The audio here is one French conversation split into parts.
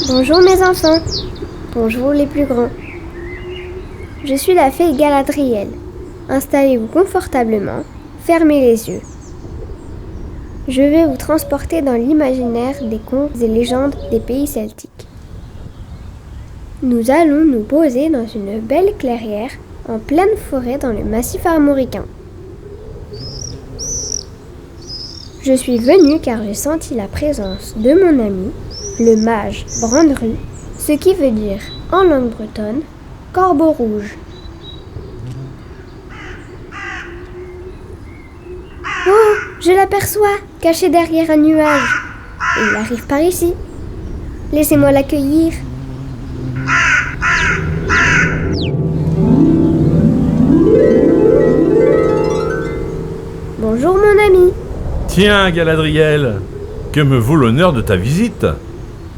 Bonjour mes enfants, bonjour les plus grands. Je suis la fée Galadriel. Installez-vous confortablement, fermez les yeux. Je vais vous transporter dans l'imaginaire des contes et légendes des pays celtiques. Nous allons nous poser dans une belle clairière en pleine forêt dans le massif armoricain. Je suis venue car j'ai senti la présence de mon ami, le mage Brandru, ce qui veut dire, en langue bretonne, corbeau rouge. Oh, je l'aperçois, caché derrière un nuage. Et il arrive par ici. Laissez-moi l'accueillir. Bonjour mon ami. Tiens, Galadriel, que me vaut l'honneur de ta visite ?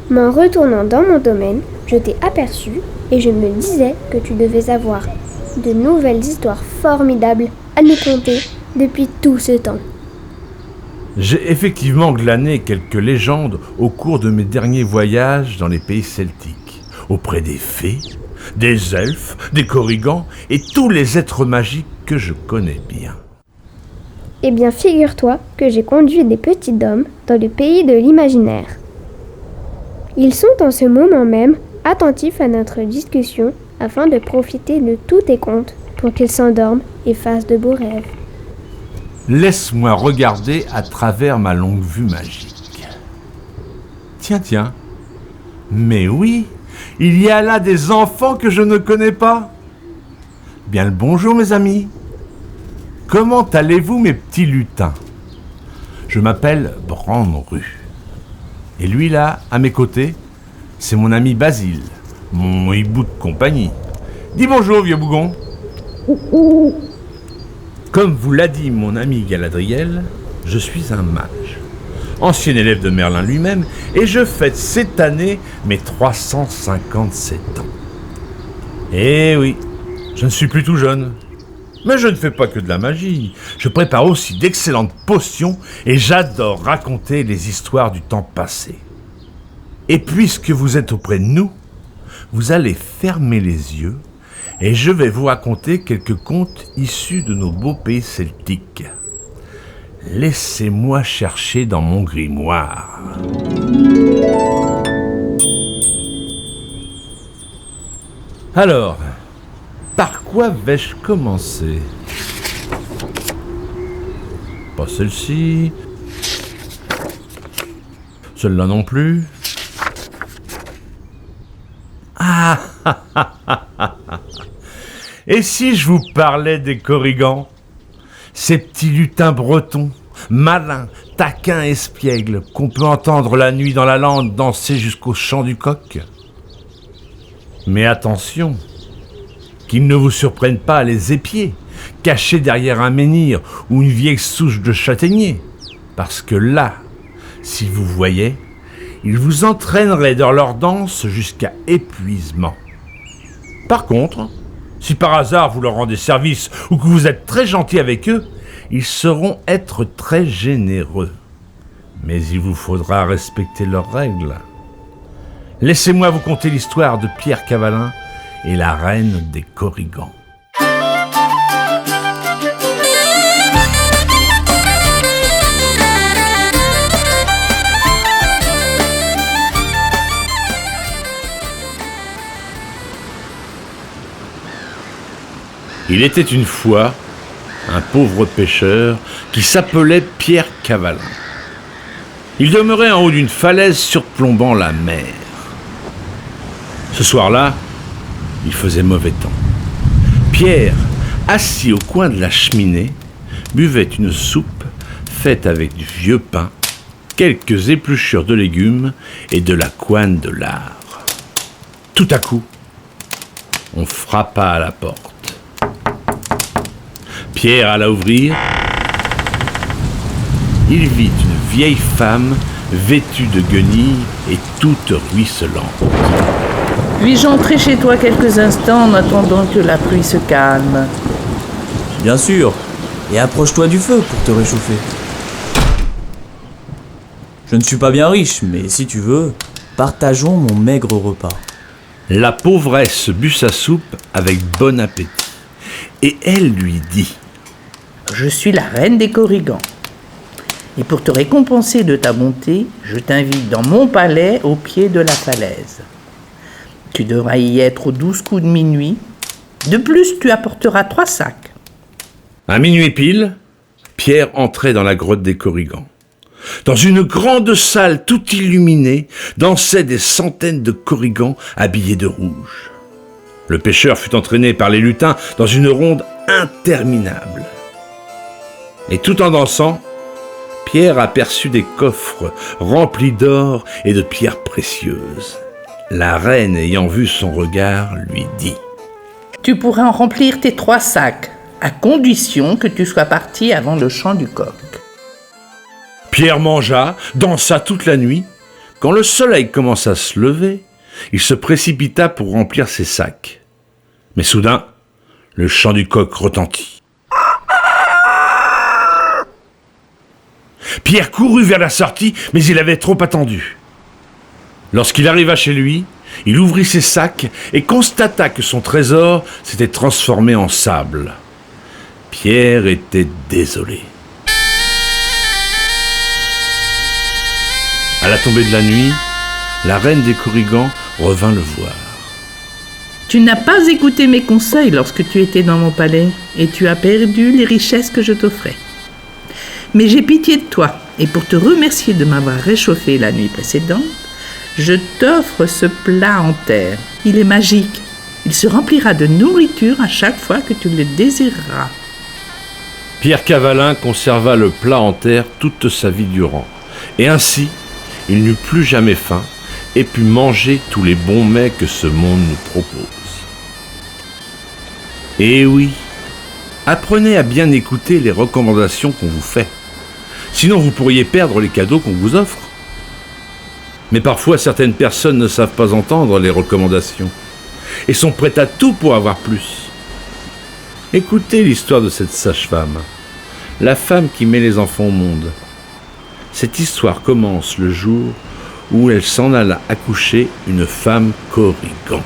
En retournant dans mon domaine, je t'ai aperçu et je me disais que tu devais avoir de nouvelles histoires formidables à nous conter depuis tout ce temps. J'ai effectivement glané quelques légendes au cours de mes derniers voyages dans les pays celtiques, auprès des fées, des elfes, des korrigans et tous les êtres magiques que je connais bien. Eh bien, figure-toi que j'ai conduit des petits dômes dans le pays de l'imaginaire. Ils sont en ce moment même attentifs à notre discussion afin de profiter de tous tes contes pour qu'ils s'endorment et fassent de beaux rêves. Laisse-moi regarder à travers ma longue vue magique. Tiens, mais oui, il y a là des enfants que je ne connais pas. Bien le bonjour mes amis. Comment allez-vous mes petits lutins ? Je m'appelle Brandru. Et lui là, à mes côtés, c'est mon ami Basile, mon hibou de compagnie. Dis bonjour vieux bougon. Comme vous l'a dit mon ami Galadriel, je suis un mage, ancien élève de Merlin lui-même, et je fête cette année mes 357 ans. Eh oui, je ne suis plus tout jeune. Mais je ne fais pas que de la magie, je prépare aussi d'excellentes potions et j'adore raconter les histoires du temps passé. Et puisque vous êtes auprès de nous, vous allez fermer les yeux et je vais vous raconter quelques contes issus de nos beaux pays celtiques. Laissez-moi chercher dans mon grimoire. Alors, par quoi vais-je commencer ? Pas celle-ci. Celle-là non plus. Ah. Et si je vous parlais des korrigans ? Ces petits lutins bretons, malins, taquins et espiègles, qu'on peut entendre la nuit dans la lande danser jusqu'au chant du coq. Mais attention, qu'ils ne vous surprennent pas à les épier, cachés derrière un menhir ou une vieille souche de châtaignier. Parce que là, si vous voyez, ils vous entraîneraient dans leur danse jusqu'à épuisement. Par contre, si par hasard vous leur rendez service ou que vous êtes très gentil avec eux, ils sauront être très généreux. Mais il vous faudra respecter leurs règles. Laissez-moi vous conter l'histoire de Pierre Cavalin et la reine des korrigans. Il était une fois un pauvre pêcheur qui s'appelait Pierre Cavalin. Il demeurait en haut d'une falaise surplombant la mer. Ce soir-là, il faisait mauvais temps. Pierre, assis au coin de la cheminée, buvait une soupe faite avec du vieux pain, quelques épluchures de légumes et de la couenne de lard. Tout à coup, on frappa à la porte. Pierre alla ouvrir. Il vit une vieille femme vêtue de guenilles et toute ruisselante. Puis-je entrer chez toi quelques instants en attendant que la pluie se calme ? Bien sûr. Et approche-toi du feu pour te réchauffer. Je ne suis pas bien riche, mais si tu veux... Partageons mon maigre repas. La pauvresse but sa soupe avec bon appétit. Et elle lui dit: Je suis la reine des Korrigans. Et pour te récompenser de ta bonté, je t'invite dans mon palais au pied de la falaise. Tu devras y être aux 12 coups de minuit. De plus, tu apporteras 3 sacs. À minuit pile, Pierre entrait dans la grotte des Korrigans. Dans une grande salle tout illuminée, dansaient des centaines de Korrigans habillés de rouge. Le pêcheur fut entraîné par les lutins dans une ronde interminable. Et tout en dansant, Pierre aperçut des coffres remplis d'or et de pierres précieuses. La reine, ayant vu son regard, lui dit: Tu pourras en remplir tes 3 sacs, à condition que tu sois parti avant le chant du coq. Pierre mangea, dansa toute la nuit. Quand le soleil commença à se lever, il se précipita pour remplir ses sacs. Mais soudain, le chant du coq retentit. Pierre courut vers la sortie, mais il avait trop attendu. Lorsqu'il arriva chez lui, il ouvrit ses sacs et constata que son trésor s'était transformé en sable. Pierre était désolé. À la tombée de la nuit, la reine des Korrigans revint le voir. Tu n'as pas écouté mes conseils lorsque tu étais dans mon palais et tu as perdu les richesses que je t'offrais. Mais j'ai pitié de toi et pour te remercier de m'avoir réchauffé la nuit précédente, je t'offre ce plat en terre. Il est magique. Il se remplira de nourriture à chaque fois que tu le désireras. Pierre Cavalin conserva le plat en terre toute sa vie durant. Et ainsi, il n'eut plus jamais faim et put manger tous les bons mets que ce monde nous propose. Et oui, apprenez à bien écouter les recommandations qu'on vous fait. Sinon, vous pourriez perdre les cadeaux qu'on vous offre. Mais parfois, certaines personnes ne savent pas entendre les recommandations et sont prêtes à tout pour avoir plus. Écoutez l'histoire de cette sage-femme, la femme qui met les enfants au monde. Cette histoire commence le jour où elle s'en alla accoucher une femme Korrigan.